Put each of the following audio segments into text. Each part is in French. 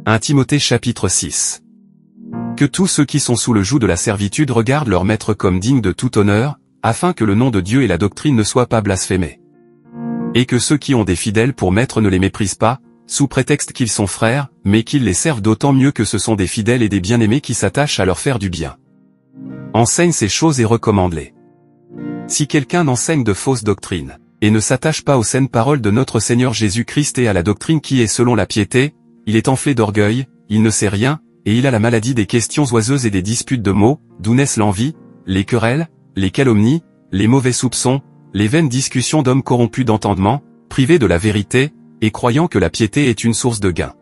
1 Timothée chapitre 6. Que tous ceux qui sont sous le joug de la servitude regardent leur maître comme digne de tout honneur, afin que le nom de Dieu et la doctrine ne soient pas blasphémés. Et que ceux qui ont des fidèles pour maître ne les méprisent pas, sous prétexte qu'ils sont frères, mais qu'ils les servent d'autant mieux que ce sont des fidèles et des bien-aimés qui s'attachent à leur faire du bien. Enseigne ces choses et recommande-les. Si quelqu'un enseigne de fausses doctrines, et ne s'attache pas aux saines paroles de notre Seigneur Jésus-Christ et à la doctrine qui est selon la piété, il est enflé d'orgueil, il ne sait rien, et il a la maladie des questions oiseuses et des disputes de mots, d'où naissent l'envie, les querelles, les calomnies, les mauvais soupçons, les vaines discussions d'hommes corrompus d'entendement, privés de la vérité, et croyant que la piété est une source de gain.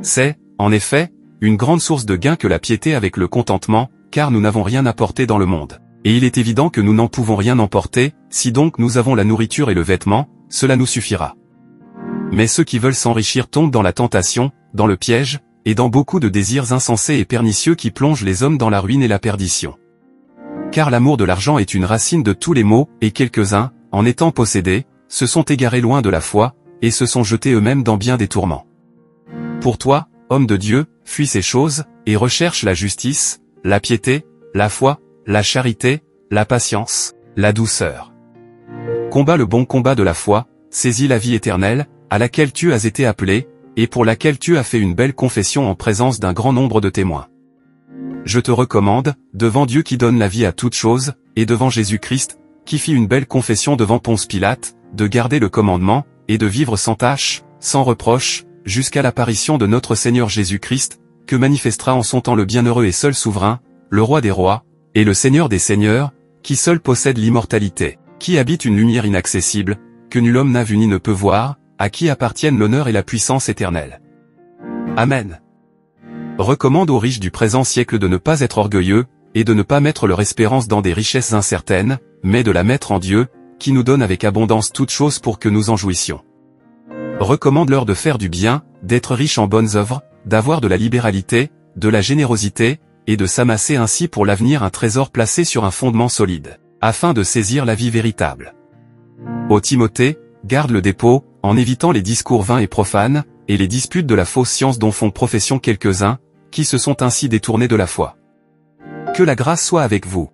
C'est, en effet, une grande source de gain que la piété avec le contentement, car nous n'avons rien apporté dans le monde. Et il est évident que nous n'en pouvons rien emporter, si donc nous avons la nourriture et le vêtement, cela nous suffira. Mais ceux qui veulent s'enrichir tombent dans la tentation, dans le piège, et dans beaucoup de désirs insensés et pernicieux qui plongent les hommes dans la ruine et la perdition. Car l'amour de l'argent est une racine de tous les maux, et quelques-uns, en étant possédés, se sont égarés loin de la foi, et se sont jetés eux-mêmes dans bien des tourments. Pour toi, homme de Dieu, fuis ces choses, et recherche la justice, la piété, la foi, la charité, la patience, la douceur. Combat le bon combat de la foi, saisis la vie éternelle, à laquelle tu as été appelé, et pour laquelle tu as fait une belle confession en présence d'un grand nombre de témoins. Je te recommande, devant Dieu qui donne la vie à toutes choses, et devant Jésus-Christ, qui fit une belle confession devant Ponce Pilate, de garder le commandement, et de vivre sans tâche, sans reproche, jusqu'à l'apparition de notre Seigneur Jésus-Christ, que manifestera en son temps le bienheureux et seul souverain, le roi des rois, et le Seigneur des seigneurs, qui seul possède l'immortalité, qui habite une lumière inaccessible, que nul homme n'a vu ni ne peut voir, à qui appartiennent l'honneur et la puissance éternelle. Amen. Recommande aux riches du présent siècle de ne pas être orgueilleux, et de ne pas mettre leur espérance dans des richesses incertaines, mais de la mettre en Dieu, qui nous donne avec abondance toutes choses pour que nous en jouissions. Recommande-leur de faire du bien, d'être riches en bonnes œuvres, d'avoir de la libéralité, de la générosité, et de s'amasser ainsi pour l'avenir un trésor placé sur un fondement solide, afin de saisir la vie véritable. Ô Timothée, garde le dépôt, en évitant les discours vains et profanes, et les disputes de la fausse science dont font profession quelques-uns, qui se sont ainsi détournés de la foi. Que la grâce soit avec vous.